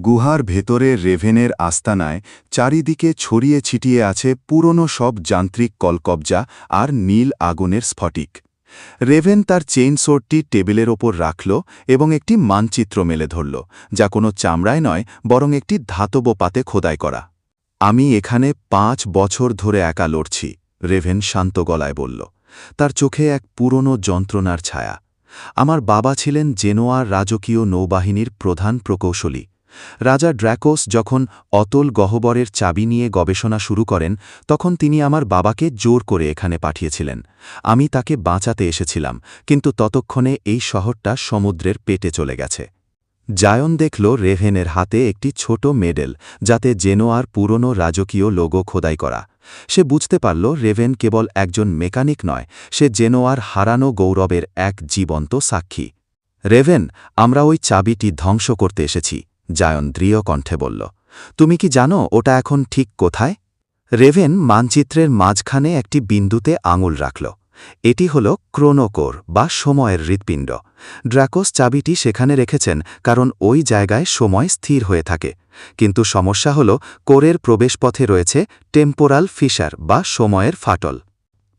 গুহার ভেতরে রেভেনের আস্তানায় চারিদিকে ছড়িয়ে ছিটিয়ে আছে পুরনো সব যান্ত্রিক কলকবজা আর নীল আগুনের স্ফটিক। রেভেন তার চেইনসোর্ডটি টেবিলের ওপর রাখল এবং একটি মানচিত্র মেলে ধরল, যা কোনো চামড়ায় নয় বরং একটি ধাতব পাতে খোদাই করা। আমি এখানে 5 বছর ধরে একা লড়ছি, রেভেন শান্ত গলায় বলল। তার চোখে এক পুরনো যন্ত্রণার ছায়া। আমার বাবা ছিলেন জেনোয়ার রাজকীয় নৌবাহিনীর প্রধান প্রকৌশলী। রাজা ড্র্যাকোস যখন অতল গহ্বরের চাবি নিয়ে গবেষণা শুরু করেন, তখন তিনি আমার বাবাকে জোর করে এখানে পাঠিয়েছিলেন। আমি তাকে বাঁচাতে এসেছিলাম, কিন্তু ততক্ষণে এই শহরটা সমুদ্রের পেটে চলে গেছে। জায়ন দেখল রেভেনের হাতে একটি ছোট মেডেল, যাতে জেনোয়ার পুরনো রাজকীয় লোগো খোদাই করা। সে বুঝতে পারল রেভেন কেবল একজন মেকানিক নয়, সে জেনোয়ার হারানো গৌরবের এক জীবন্ত সাক্ষী। রেভেন, আমরা ওই চাবিটি ধ্বংস করতে এসেছি, জায়ন দৃঢ় কণ্ঠে বলল। তুমি কি জানো ওটা এখন ঠিক কোথায়? রেভেন মানচিত্রের মাঝখানে একটি বিন্দুতে আঙুল রাখল। এটি হল ক্রোনোকোর বা সময়ের হৃৎপিণ্ড। ড্র্যাকোস চাবিটি সেখানে রেখেছেন কারণ ওই জায়গায় সময় স্থির হয়ে থাকে। কিন্তু সমস্যা হল কোরের প্রবেশপথে রয়েছে টেম্পোরাল ফিশার বা সময়ের ফাটল।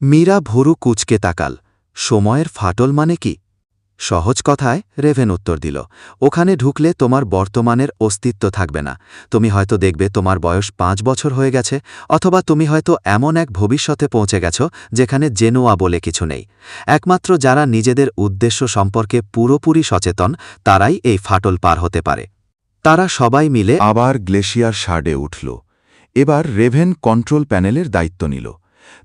মীরা ভুরু কুঁচকে তাকাল। সময়ের ফাটল মানে কি? সহজ কথায়, রেভেন উত্তর দিল, ওখানে ঢুকলে তোমার বর্তমানের অস্তিত্ব থাকবে না। তুমি হয়তো দেখবে তোমার বয়স 5 বছর হয়ে গেছে, অথবা তুমি হয়তো এমন এক ভবিষ্যতে পৌঁছে গেছ যেখানে জেনোয়া বলে কিছু নেই। একমাত্র যারা নিজেদের উদ্দেশ্য সম্পর্কে পুরোপুরি সচেতন, তারাই এই ফাটল পার হতে পারে। তারা সবাই মিলে আবার গ্লেশিয়ার শার্ডে উঠল। এবার রেভেন কন্ট্রোল প্যানেলের দায়িত্ব নিল।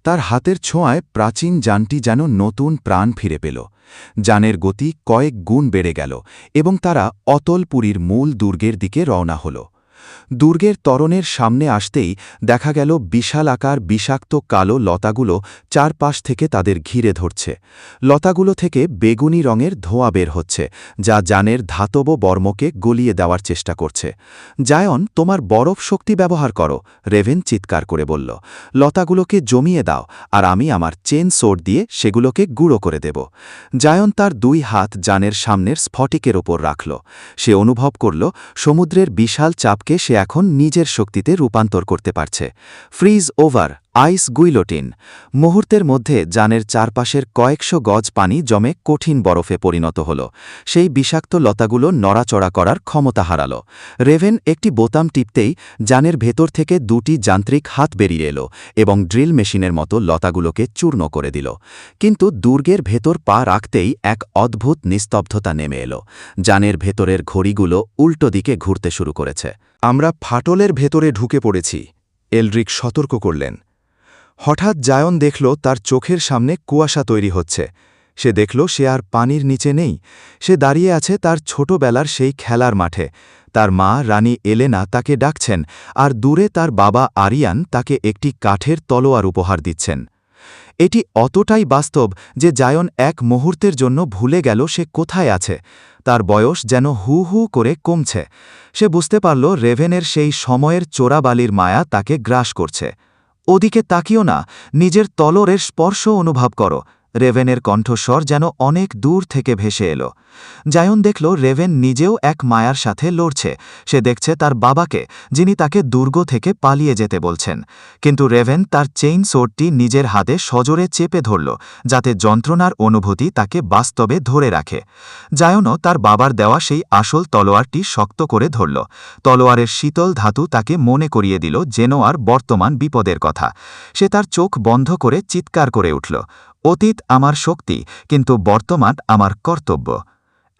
তার হাতের ছোঁয়ায় প্রাচীন যানটি যেন নতুন প্রাণ ফিরে পেল। যানের গতি কয়েক গুণ বেড়ে গেল এবং তারা অতলপুরীর মূল দুর্গের দিকে রওনা হল। দুর্গের ত্বরণের সামনে আসতেই দেখা গেল বিশালাকার বিষাক্ত কালো লতাগুলো চারপাশ থেকে তাদের ঘিরে ধরছে। লতাগুলো থেকে বেগুনি রঙের ধোঁয়া বের হচ্ছে, যা যানের ধাতব বর্মকে গলিয়ে দেওয়ার চেষ্টা করছে। জায়ন, তোমার বরফ শক্তি ব্যবহার করো, রেভেন চিৎকার করে বলল। লতাগুলোকে জমিয়ে দাও, আর আমি আমার চেন সোর্ড দিয়ে সেগুলোকে গুঁড়ো করে দেব। জায়ন তার 2 হাত যানের সামনের স্ফটিকের ওপর রাখল। সে অনুভব করল সমুদ্রের বিশাল চাপকে সে এখন নিজের শক্তিতে রূপান্তর করতে পারছে। ফ্রিজ ওভার, আইস গুইলোটিন। মুহূর্তের মধ্যে যানের চারপাশের কয়েকশো গজ পানি জমে কঠিন বরফে পরিণত হল। সেই বিষাক্ত লতাগুলো নড়াচড়া করার ক্ষমতা হারাল। রেভেন একটি বোতাম টিপতেই যানের ভেতর থেকে 2টি যান্ত্রিক হাত বেরিয়ে এলো এবং ড্রিল মেশিনের মতো লতাগুলোকে চূর্ণ করে দিল। কিন্তু দুর্গের ভেতর পা রাখতেই এক অদ্ভুত নিস্তব্ধতা নেমে এলো। যানের ভেতরের ঘড়িগুলো উল্টো দিকে ঘুরতে শুরু করেছে। আমরা ফাটলের ভেতরে ঢুকে পড়েছি, এলরিক সতর্ক করলেন। হঠাৎ জায়ন দেখল তার চোখের সামনে কুয়াশা তৈরি হচ্ছে। সে দেখল সে আর পানির নিচে নেই। সে দাঁড়িয়ে আছে তার ছোটবেলার সেই খেলার মাঠে। তার মা রানী এলেনা তাকে ডাকছেন, আর দূরে তার বাবা আরিয়ান তাকে একটি কাঠের তলোয়ার উপহার দিচ্ছেন। এটি অতটাই বাস্তব যে জায়ন এক মুহূর্তের জন্য ভুলে গেল সে কোথায় আছে। তার বয়স যেন হু হু করে কমছে। সে বুঝতে পারল রেভেনের সেই সময়ের চোরাবালির মায়া তাকে গ্রাস করছে। ওদিকে তাকিও না, নিজের তলোয়ারের স্পর্শ অনুভব করো। রেভেনের কণ্ঠস্বর যেন অনেক দূর থেকে ভেসে এলো। জায়ন দেখল রেভেন নিজেও এক মায়ার সাথে লড়ছে। সে দেখছে তার বাবাকে, যিনি তাকে দুর্গ থেকে পালিয়ে যেতে বলছেন। কিন্তু রেভেন তার চেইন সোর্ডটি নিজের হাতে সজোরে চেপে ধরল, যাতে যন্ত্রণার অনুভূতি তাকে বাস্তবে ধরে রাখে। জায়নও তার বাবার দেওয়া সেই আসল তলোয়ারটি শক্ত করে ধরল। তলোয়ারের শীতল ধাতু তাকে মনে করিয়ে দিল জেনোয়ার বর্তমান বিপদের কথা। সে তার চোখ বন্ধ করে চিৎকার করে উঠল, অতীত আমার শক্তি, কিন্তু বর্তমান আমার কর্তব্য।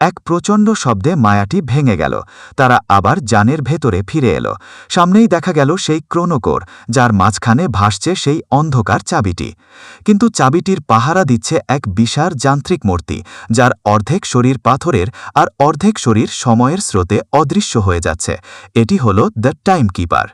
এক প্রচণ্ড শব্দে মায়াটি ভেঙে গেল। তারা আবার যানের ভেতরে ফিরে এলো। সামনেই দেখা গেল সেই ক্রোনোকোর, যার মাঝখানে ভাসছে সেই অন্ধকার চাবিটি। কিন্তু চাবিটির পাহারা দিচ্ছে এক বিশাল যান্ত্রিক মূর্তি, যার অর্ধেক শরীর পাথরের আর অর্ধেক শরীর সময়ের স্রোতে অদৃশ্য হয়ে যাচ্ছে। এটি হল দ্য টাইম কিপার।